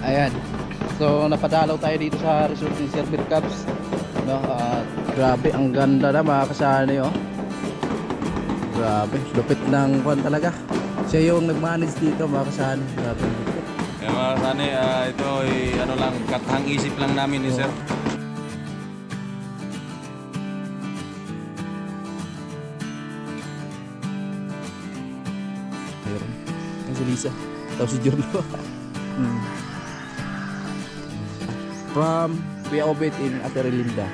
Ayan. So napadalaw tayo dito sa resort ni Sir Birkabs. No, grabe ang ganda na mga kasani oh. Grabe, lupit ng kwan talaga. Siya yung nag-manage dito mga kasani. Grabe. Kaya mga kasani, ito ay ano lang, katahang isip lang namin ni Sir. Ayun. Yan si Lisa. Tapos si Jorlo. From Kuya Obet in Aterelinda.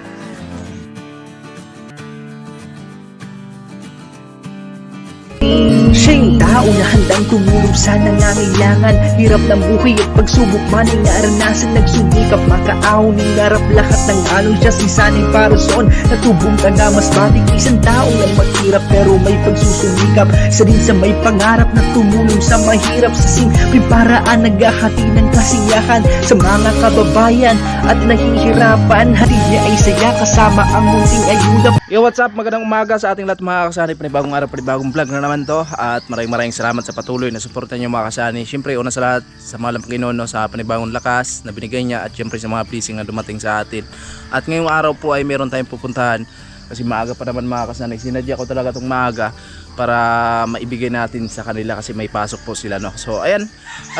Siya yung tao na handang tumulong sa nangangailangan. Hirap ng buhay at pagsubok man ay naranasan. Nagsumikap makaahon ng narap lahat ng alon. Siya si Sanay Parason natubong taga mas matik. Isang tao lang maghirap pero may pagsusumikap. Isa din sa may pangarap na tumulong sa mahirap. Sa simpleng paraan naghahati ng kasiyahan sa mga kababayan at nahihirapan. Hati niya ay saya kasama ang munting ayuda. Yo, what's up? Magandang umaga sa ating lahat mga kasani. Panibagong araw, panibagong vlog na naman to. At maraming salamat sa patuloy na suporta nyo mga kasani. Siyempre una sa lahat sa mga Panginoon no, sa panibagong lakas na binigay niya. At siyempre sa mga blessing na dumating sa atin. At ngayong araw po ay meron tayong pupuntahan. Kasi maaga pa naman mga kasani. Sinadya ko talaga itong maaga para maibigay natin sa kanila kasi may pasok po sila no. So ayan,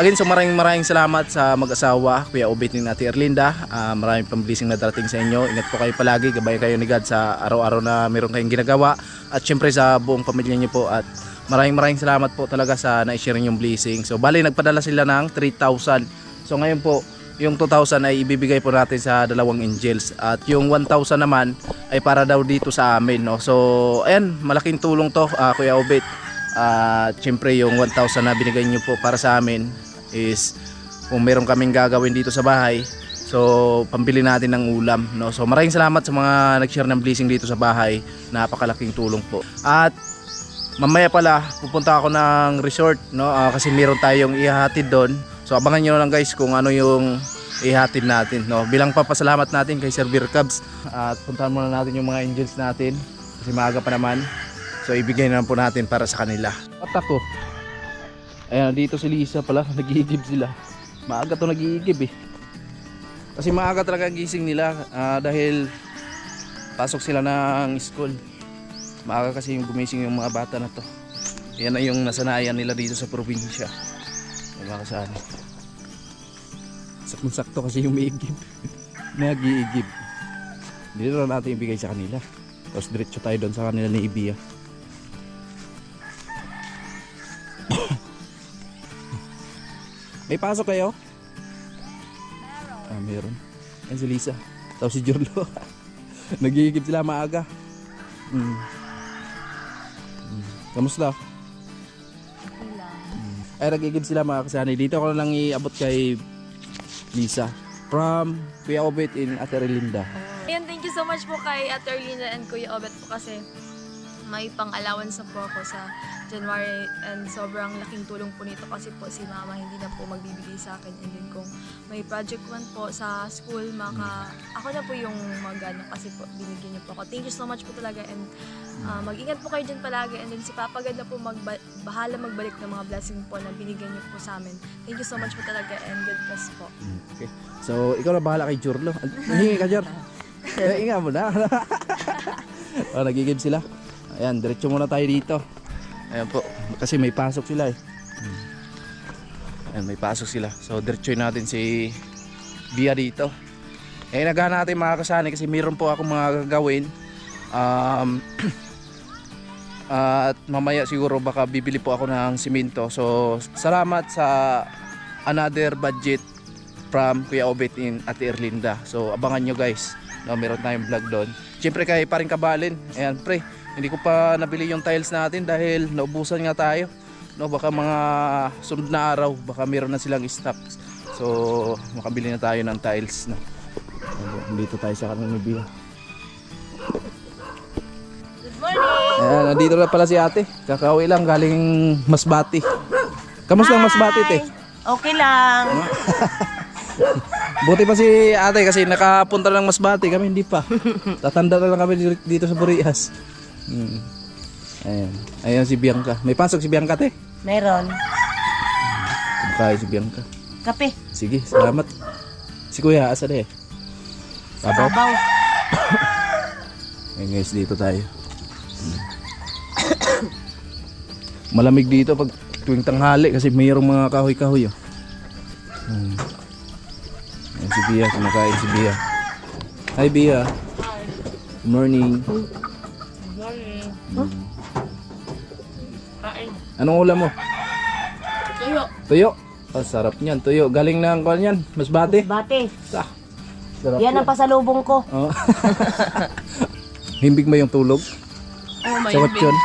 again so maraming salamat sa mag-asawa Kuya Obet ni Ate Erlinda. Maraming pang blessing na darating sa inyo. Ingat po kayo palagi, gabay kayo ni God sa araw-araw na meron kayong ginagawa. At syempre sa buong pamilya niyo po. At maraming salamat po talaga sa na-share yung blessing. So bali nagpadala sila ng 3,000. So ngayon po yung 2,000 ay ibibigay po natin sa dalawang angels. At yung 1,000 naman ay para daw dito sa amin no? So ayan, malaking tulong to Kuya Obet. Siyempre yung 1,000 na binigay nyo po para sa amin is kung meron kaming gagawin dito sa bahay, so pambili natin ng ulam no? So maraming salamat sa mga nag-share ng blessing dito sa bahay. Napakalaking tulong po. At mamaya pala pupunta ako ng resort no? Kasi meron tayong ihahatid doon. So abangan nyo lang guys kung ano yung ihatid natin no? Bilang papasalamat natin kay Sir Birkabs. At puntahan muna natin yung mga angels natin kasi maaga pa naman. So ibigay na po natin para sa kanila. At ako, ayan dito si Lisa pala, nag-iigib sila. Maaga to nag-iigib eh. Kasi maaga talaga gising nila dahil pasok sila ng school. Maaga kasi yung gumising yung mga bata na to. Yan na yung nasanayan nila dito sa probinsya. Mga kasani. Saktong-sakto kasi yung may-igib. Nag-iigib. Dito na natin ibigay sa kanila. Tapos diretso tayo doon sa kanila ni Ibiya. May pasok kayo? Meron. Yan si Lisa. Tapos si Jorlo. Nag-iigib sila maaga. Kamusta? Ay nag-iigib sila mga kasani. Dito ko lang iabot kay Lisa from Kuya Obet in Aterelinda. Ayan, thank you so much po kay Ate Erlinda and Kuya Obet po kasi may pang-allowance na po ako sa January and sobrang laking tulong po nito kasi po si Mama hindi na po magbibigay sa akin, and then kung may project man po sa school ako na po yung mag-ano kasi po binigyan niyo po ako. Thank you so much po talaga, and mag-ingat po kayo dyan palagi, and then si Papa God na po bahala magbalik ng mga blessing po na binigyan niyo po sa amin. Thank you so much po talaga, and God bless po. Okay. So ikaw na bahala kay Jorlo. Nahingi ka Jor. Inga mo na. Nagigib sila. Ayan, diretso muna tayo dito. Ayan po, kasi may pasok sila eh. Ayan, may pasok sila. So diretsoy natin si Bia dito. Eh naghahanap natin mga kasani kasi mayroon po akong mga gagawin. At mamaya siguro baka bibili po ako ng simento. So salamat sa another budget from Kuya Obet in Ate Erlinda. So abangan nyo guys. No, meron tayong vlog doon. Siyempre kay paring Kabalin. Ayan pre, hindi ko pa nabili yung tiles natin dahil naubusan nga tayo. No, baka mga sunod na araw baka meron na silang stock. So makabili na tayo ng tiles no. Dito tayo sa kanila ni Bia. Good morning! Ayan, nandito na pala si ate. Kakauwi lang galing Masbati. Kamusta ang Masbati te? Okay lang. Buti pa si ate kasi nakapunta lang Masbati, kami hindi pa. Tatanda na lang kami dito sa Burias. Ayan. Ayan si Bianca. May pasok si Bianca te? Meron. Kumakain si Bianca. Kape. Sige, salamat. Si Kuya, asa na eh? Sabaw? Sabaw. Ayun guys, dito tayo. Malamig dito pag tuwing tanghali kasi mayroong mga kahoy-kahoy. Oh. Ayan si Bia, kumakain si Bia. Hi Bia. Good morning. Anong ulam mo? Tuyo. Tuyo. Oh, sarap niyan. Tuyo. Galing ng kuan yan. Masbate. Bate. Sarap Yan ang pasalubong ko. Oh. Himbig mo yung tulog? Oh my Sawat God. yun.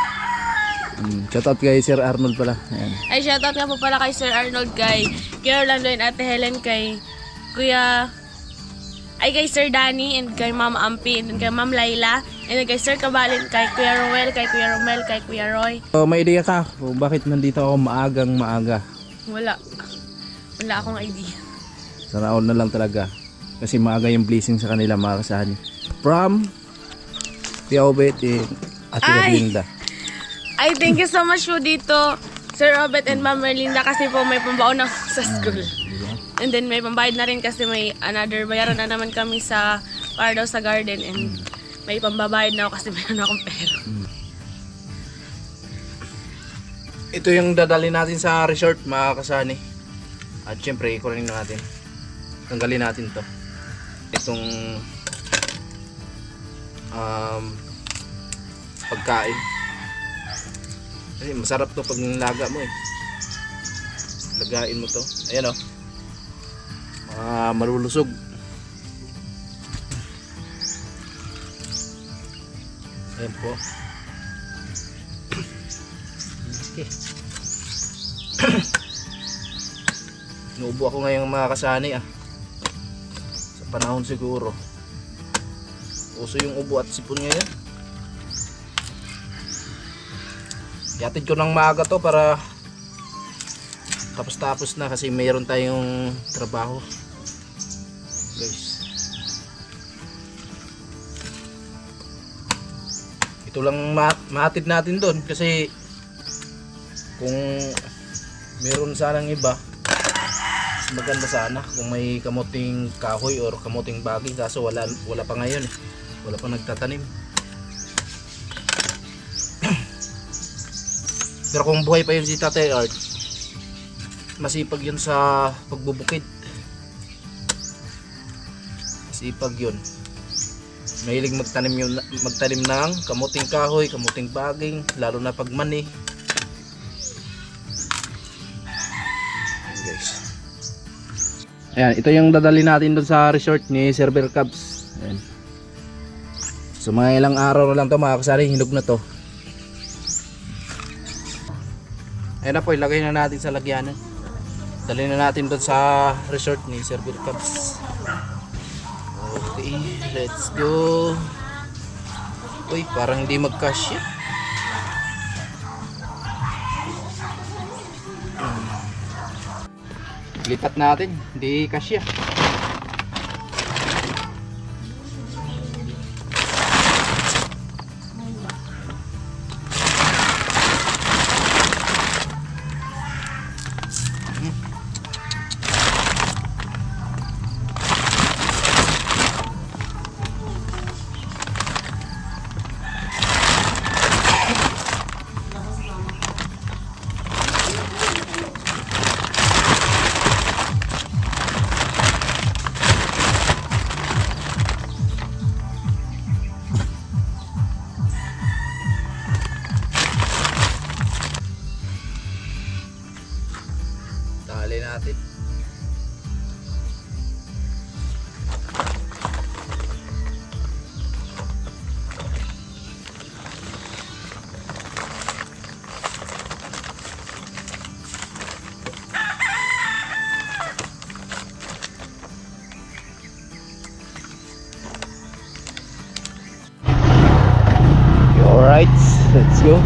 Shoutout kay Sir Arnold pala. Ayan. Ay, shoutout nga po pala kay Sir Arnold, kay Orlando and Ate Helen, kay Kuya... Ay, kay Sir Danny, and kay Ma'am Ampi, and kay Ma'am Laila, and then kay Sir Kabalin, kay Kuya Roel, kay Kuya Romel, kay Kuya Roy. May idea ka kung bakit nandito ako maagang maaga? Wala. Wala akong idea. Sana all na lang talaga. Kasi maaga yung blessing sa kanila mga kasani. From Tia Obet and Ate Linda. Ay, thank you so much po dito, Sir Robert and Ma'am Merlinda, kasi po may pambaon ako sa school. And then may pambayad na rin kasi may another bayaran na naman kami para daw sa garden, and may pambabayad na ako kasi mayroon akong pera. Ito yung dadalhin natin sa resort mga kasani. At syempre ikunin na natin. Tanggalin natin to. Itong pagkain. Kasi masarap to pag nilaga mo eh. Lagain mo to. Ayan o. Malulusog. Ayan po. Okay. Nuubo ako ngayong mga kasani sa panahon siguro. Uso yung ubo at sipon ngayon. Yatid ko ng maaga to para tapos na kasi mayroon tayong trabaho. Guys. Ito lang mahatid natin doon kasi kung meron sanang iba, mas maganda sana kung may kamuting kahoy or kamuting baging, kaso wala pa ngayon eh. Wala pa nagtatanim. Pero kung buhay pa yun si Tatay Art, masipag yun sa pagbubukid. Masipag yun. Mahilig magtanim ng kamuting kahoy, kamuting baging, lalo na pag mani. Guys. Ayan, ito yung dadali natin doon sa resort ni Server Cubs. Ayan. So mga ilang araw na lang to mga kasari, hinog na to. Ayan na po, ilagay na natin sa lagyanan. Dali na natin doon sa resort ni Server Cubs. Okay, let's go. Uy, parang hindi magkasya. Lipat natin, hindi kasya. Tali natin. Alright, let's go.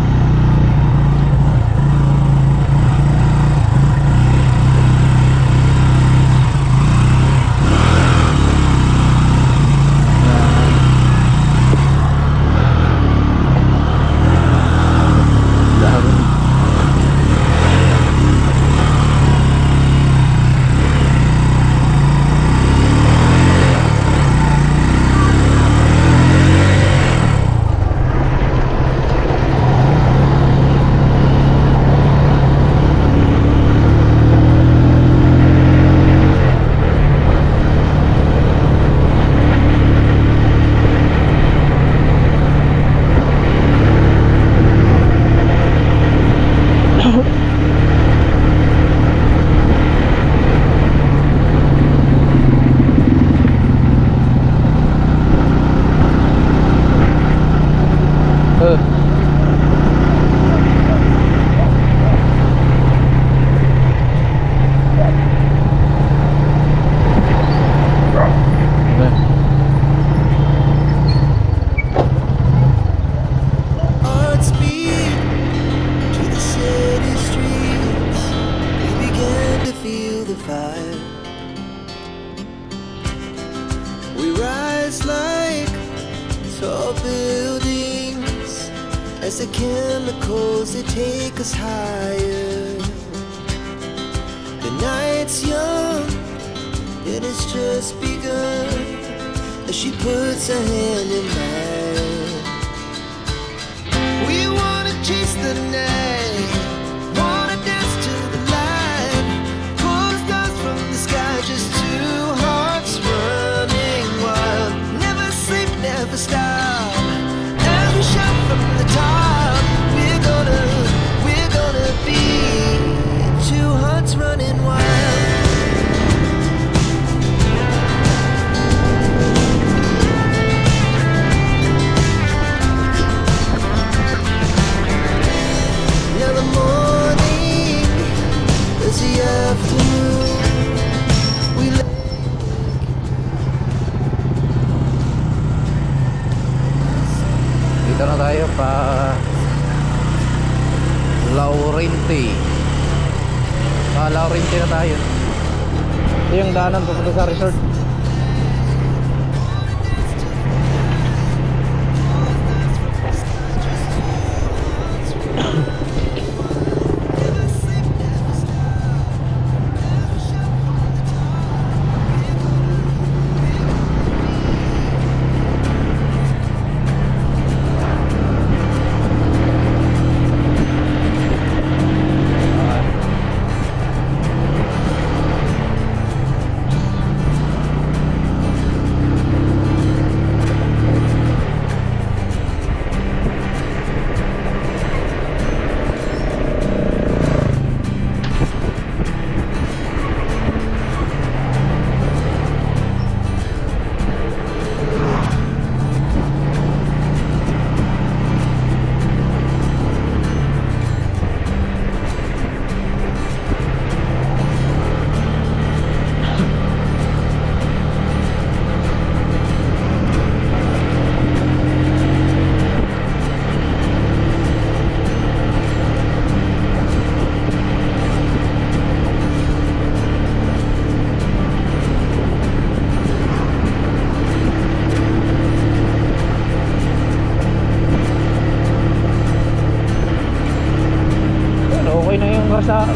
tall buildings as the chemicals they take us higher. The night's young, it has just begun as she puts her hand in mine. We wanna chase the night, wanna dance to the light, pull the stars from the sky, just two hearts running wild. Never sleep, never stop, as we shout from the top. We're gonna be two hearts running wild. Now the morning is the afternoon. We Dito na tayo pa Laurenti. Laurenti na tayo. Ito yung daanan papunta sa resort.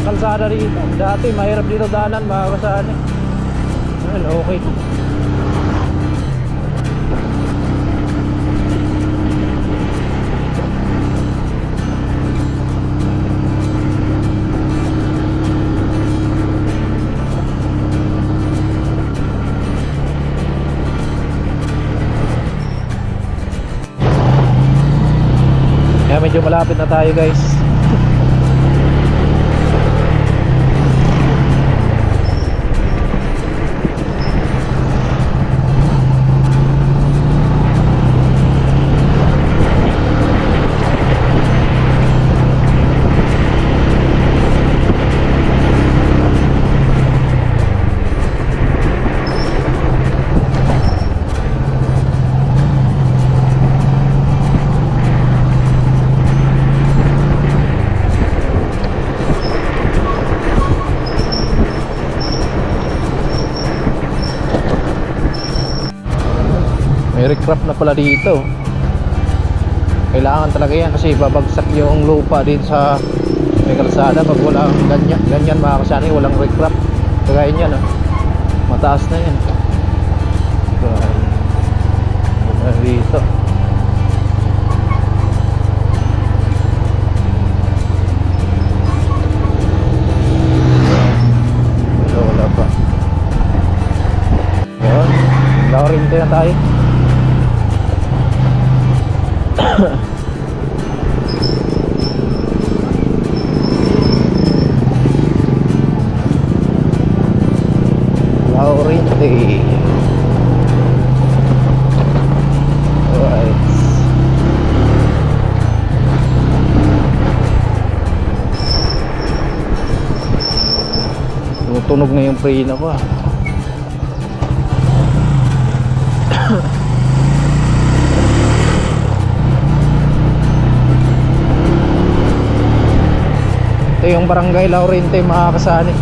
Kalsada dito. Dati mahirap dito daanan mga kasani. Well, okay. Kaya medyo malapit na tayo guys. May recraft na pala dito. Kailangan talaga yan kasi babagsak yung lupa din sa may kalsada pag walang ganyan mga kasani, walang recraft. Kagaya niyan mataas na yan. Dito wala pa. Yun, Laurenti na tayo. Laurenti. Alright. Tumutunog na yung preno ko Ito yung barangay Laurenti mga kasani.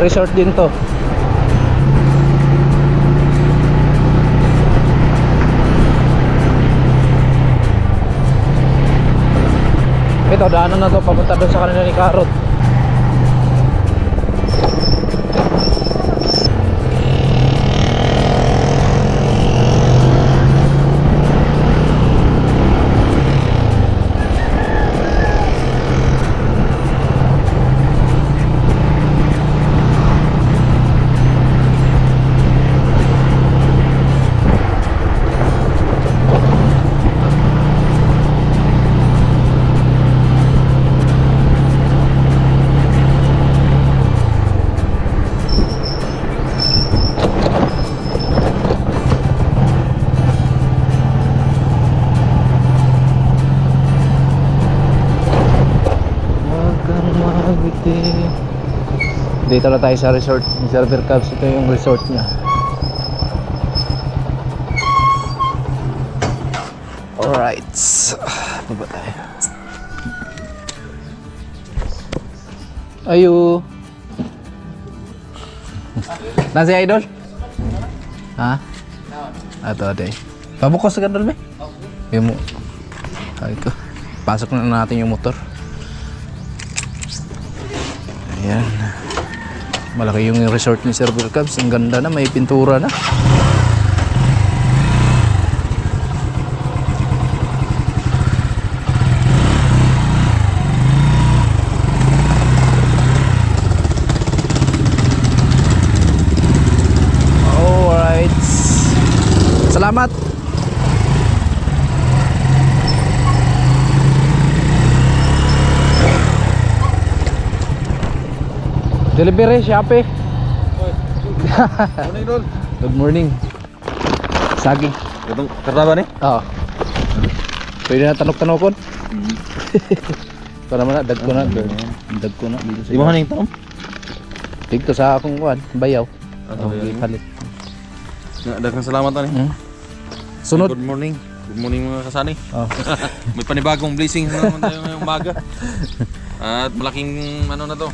resort din to. Ito, daanan na to papunta doon sa kanila ni Karot. Dito na tayo sa resort ni Server Cubs. Ito yung resort niya. Alright, baba tayo. Ayo. Nasi Idol? Ha? Ato ade. Pabukos ka dol be? Yung mo. Ay ko. Pasok na natin yung motor. Ayan. Malaki yung resort ni Server Cubs. Ang ganda na, may pintura na. Alright. Salamat. Delivery, Shopee. Morning, Dol. Good morning. Saging. Itong kartaba ni? Oo. Pwede na tanok-tanokon. Para man na, dag ko na. Dag ko na. Dito sa Di mo haning tanom? dito sa akong kuwan, bayaw. Ano Okay, palit. Daghang salamat ani. Sunod. Good morning. Good morning mga kasani. Oh. May panibagong blessing na naman tayo ngayong umaga. At malaking ano na to.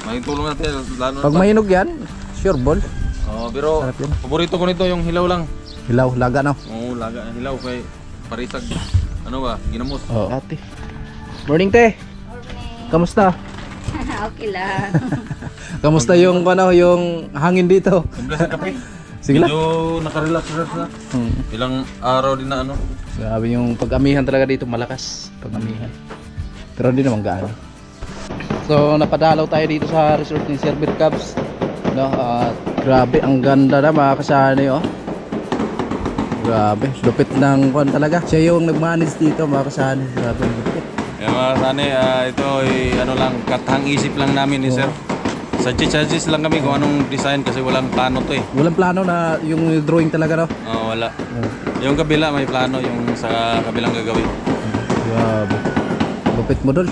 Malaking tulong natin lalo Pag mahinog yan, sure ball. Oh, pero Sarap yun. paborito ko nito yung hilaw lang. Hilaw, laga no. Oo, laga hilaw kay parisag. Ano ba? Ginamos. Oh. Ate. Morning te. Kamusta? Okay lang. Kamusta yung ano, yung hangin dito? Siyempre sa kape. Sige lang. Medyo nakarelax na. Ilang araw din na ano. Grabe yung pag-amihan talaga dito, malakas pag-amihan. Pero hindi naman gaano. So napadalaw tayo dito sa resort ni Server Cubs. No, grabe ang ganda na mga kasani oh. Grabe, lupit ng kuwan talaga. Siya yung nag-manage dito mga kasani. Grabe ang lupit. Kaya mga kasani, ito ay ano lang, katang isip lang namin ni Sir. Suggest lang kami kung anong design kasi walang plano to eh. Walang plano na yung drawing talaga no. Wala. Yung kabila may plano yung sa kabilang gagawin. Grabe. Lupit mo dol.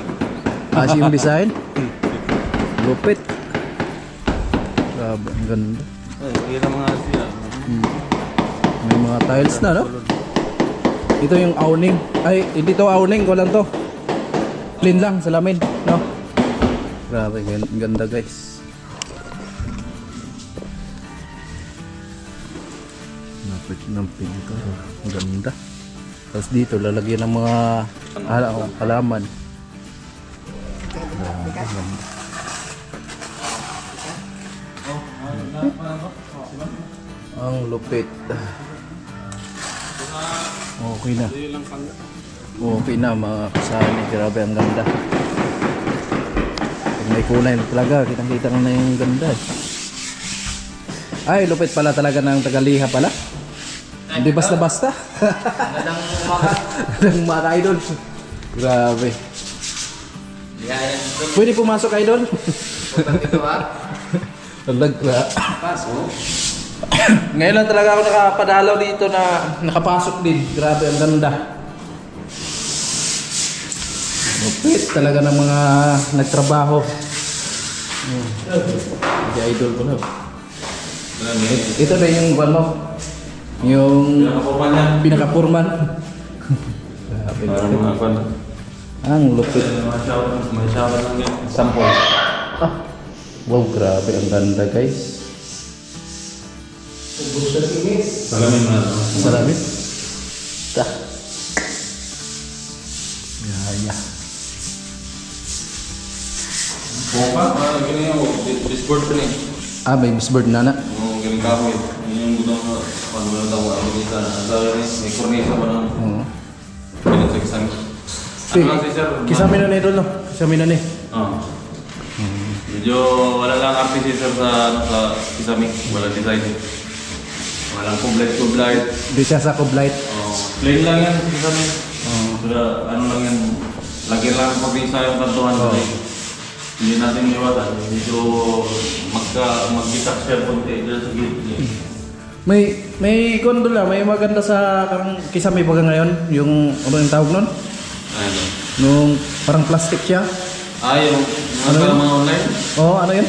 Kasi yung design. Lupit. Grabe, ang ganda. Ay, kita mga siya. May mga tiles na no. Ito yung awning. Ay, hindi to awning, ko lang to. Plain lang, salamin, no. Grabe, ganda guys. Napit ng pinto. Ang ganda. Tapos dito, lalagyan ng mga halaman. Grabe, ganda. Ang lupit. Okay na. Okay na mga kasali. Grabe ang ganda. Pag may kulay talaga, kitang-kita na yung ganda. Ay, lupit pala talaga ng Tagaliha pala. Hindi basta-basta. Ng mga idol. Grabe. Pwede pumasok idol? Pasok. Ngayon lang talaga ako nakapadalaw dito na nakapasok din. Grabe ang ganda. Lupit talaga ng mga nagtrabaho. Hindi idol ko na. Ito na yung ano, yung pinaka-forman. Grabe. Parang Ang lupit. may shower lang yan. Sample. Wow, grabe ang ganda guys. Salamin na. Salamin. Ta. Ya. Buka, gini ako. Discord pa ni. Ah, may bisbird na na. Yung galing kahoy. Yung gudang ano na daw ang kita na. May cornisa pa ng pinagsagisang. Ano lang si sir? Kisame na idol no. Kisame na ni. Medyo wala lang artist si sir sa Kisame. Wala design. Walang kublit. Di siya sa Kublight. Plain lang yan si Kisame. Ano lang yan. Lagi lang pag-isa yung kantuhan. Hindi natin iwatan. Medyo mag-bitak siya konti dyan sa gilid. May kondo lang, may maganda sa karang Kisame baga ngayon, yung ano yung tawag nun? Ayun. Nung parang plastic siya. Yung Ano yun? mga online. Oo, ano yun?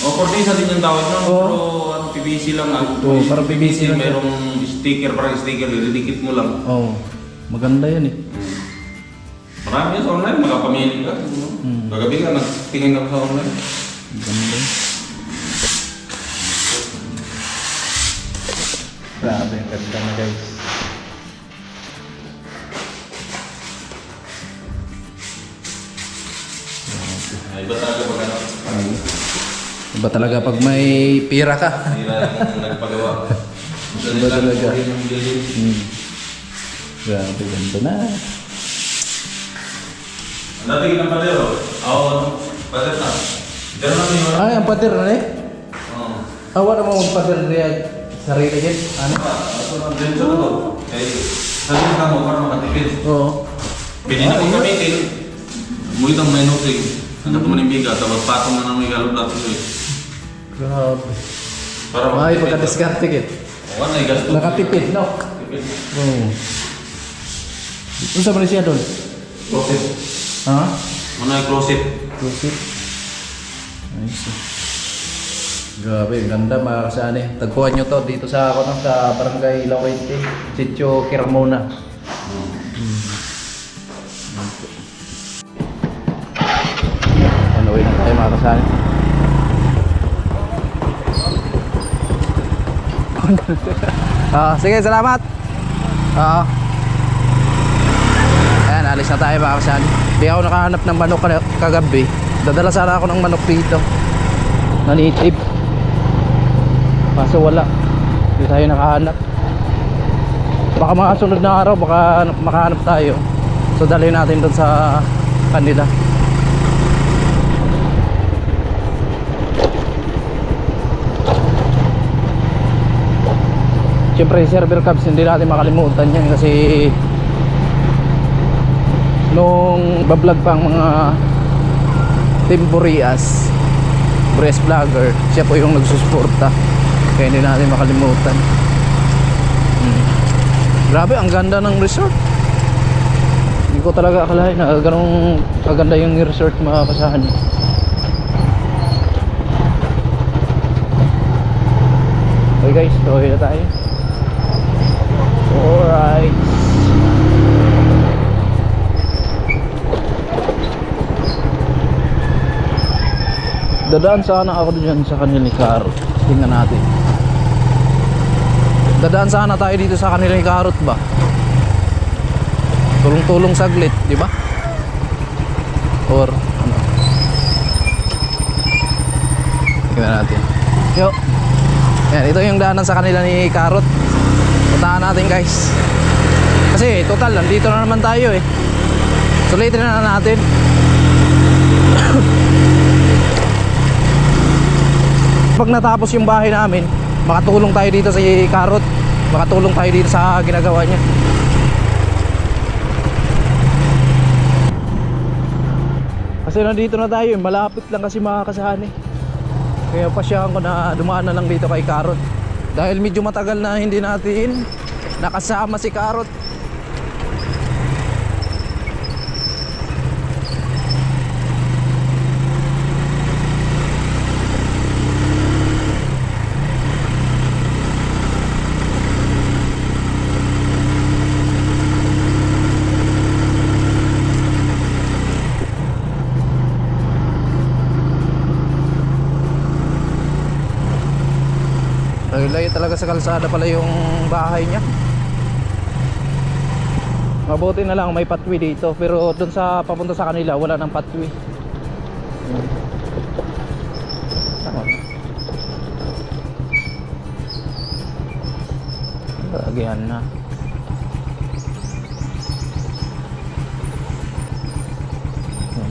Yung cornisa din yung tawag nun. Oo. Pero ano, PVC lang. Oo, parang PVC lang. Mayroong sticker, parang sticker. Ididikit mo lang. Oo, maganda yan eh. Marami yan sa online. Makapamili ka. Kagabi ka, nagtingin ka sa online. Ganda. Grabe, ang ganda na guys. Iba talaga pag ano. Iba talaga pag may pira ka. Hira yung nagpagawa. Iba talaga. Yung building. Grabe, ganda na. Dati ka ng padero. Oo, pader na. Pero namin yung... Ay, ang pader na eh. Oo. Awa naman magpader niya sarili yan. Ano? Ako lang din sa ito. Kaya sabi ka mo para makatipid. Oo. Pwede na kong gamitin. Muli kang may notring. Ano pa man yung biga. Tapos patong na namin galong natin ito eh. Grabe. Para Ay, makatipid. pagka-discarte kit. Oo, naigasto. Nakatipid, no? Tipid. Oo. Ano sa Malaysia doon? Closet. Ha? Muna yung closet. Closet. Nice. Grabe, ang ganda mga kasani. Tagpuan nyo to dito sa ako sa Barangay Lawente, Sitio Kiramona. Ano na tayo mga kasani. Sige, salamat. Ayan, alis na tayo mga kasani. Di ako nakahanap ng manok kagabi. Dadala sana ako ng manok dito na native. Kaso wala. Hindi tayo nakahanap. Baka mga sunod na araw baka makahanap tayo. So dalhin natin doon sa kanila. Siyempre server cabs hindi natin makalimutan yan kasi nung bablog pa ang mga Team Burias Burias vlogger, siya po yung nagsusuporta kaya hindi natin makalimutan. Grabe, ang ganda ng resort. Hindi ko talaga akalain na ganong kaganda yung resort mga kasahan. Okay guys, tuloy na tayo. Alright. Dadaan sana ako dyan sa kanila ni Karot. Tingnan natin. Dadaan sana tayo dito sa kanila ni Karot ba? Tulong-tulong saglit, di ba? Or ano? Tingnan natin. Yo. Yan, ito yung daanan sa kanila ni Karot. Puntahan natin guys. Kasi total, nandito na naman tayo eh. Sulitin na natin. Pag natapos yung bahay namin, makatulong tayo dito sa Karot. Makatulong tayo dito sa ginagawa niya. Kasi nandito na tayo, malapit lang kasi mga kasahani. Kaya pasyahan ko na dumaan na lang dito kay Karot. Dahil medyo matagal na hindi natin nakasama si Karot. Layo talaga sa kalsada pala yung bahay niya. Mabuti na lang may pathway dito, pero doon sa papunta sa kanila wala nang pathway. Lagyan na.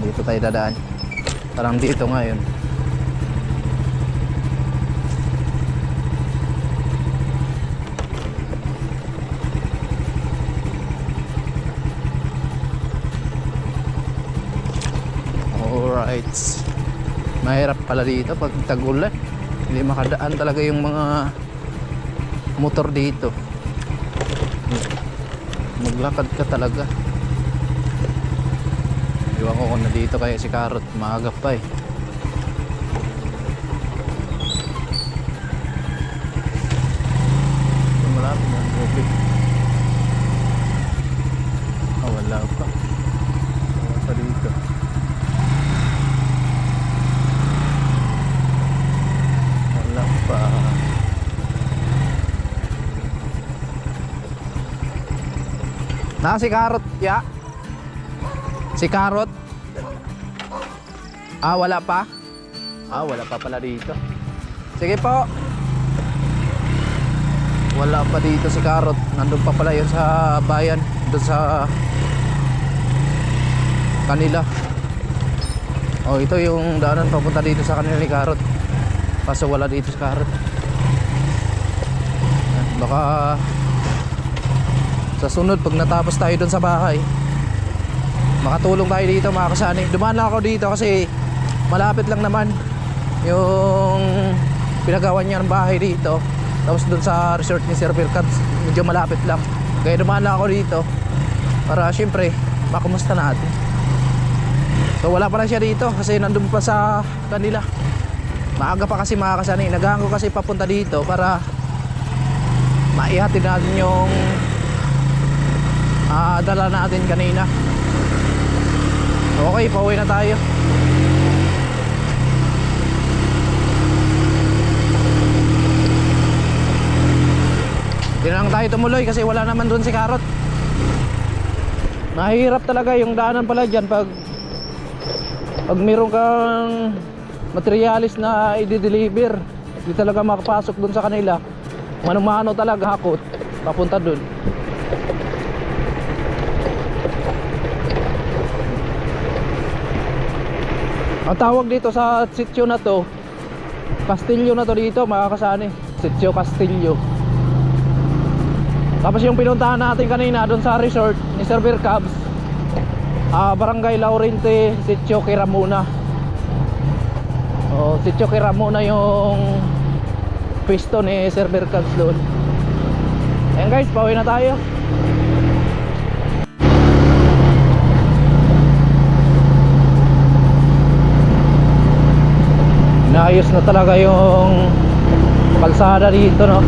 Dito tayo dadaan. Parang dito ngayon. Alright. Mahirap pala dito pag tag-ulan. Hindi makadaan talaga yung mga motor dito. Maglakad ka talaga. Iwan ko kung na dito kaya si Karot. Maaga pa eh. Malapit na ang tubig. Wala pa. Wala pa dito. Wala pa. Na si Karot, ya. Si Karot. Wala pa. Wala pa pala dito. Sige po. Wala pa dito si Karot. Nandun pa pala yun sa bayan, doon sa kanila. Ito yung daanan papunta dito sa kanila ni Karot. Kaso wala dito si Karot. Baka sa sunod pag natapos tayo doon sa bahay, makatulong tayo dito mga kasani. Dumaan lang ako dito kasi malapit lang naman yung pinagawa niya ng bahay dito. Tapos doon sa resort ni Sir Birkats, medyo malapit lang. Kaya dumaan lang ako dito para syempre makumusta natin. So wala pa lang siya dito kasi nandun pa sa kanila. Maaga pa kasi mga kasani. Nagahan ko kasi papunta dito para maihatid natin yung dala natin kanina. Okay, pauwi na tayo. Hindi na lang tayo tumuloy kasi wala naman doon si Karot. Mahirap talaga yung daanan pala dyan pag meron kang materialis na i-deliver. Hindi talaga makapasok doon sa kanila. Mano-mano talaga hakot papunta doon. Ang tawag dito sa sitio na to, Castillo na to dito mga kasani. Sitio Castillo. Tapos yung pinuntahan natin kanina doon sa resort ni Sir Birkabs, Barangay Laurente, Sitio Quiramuna. Sitio Quiramuna yung pwesto ni Sir Birkabs doon. Ayan guys, pauwi na tayo. Naayos na talaga yung kalsada dito, no?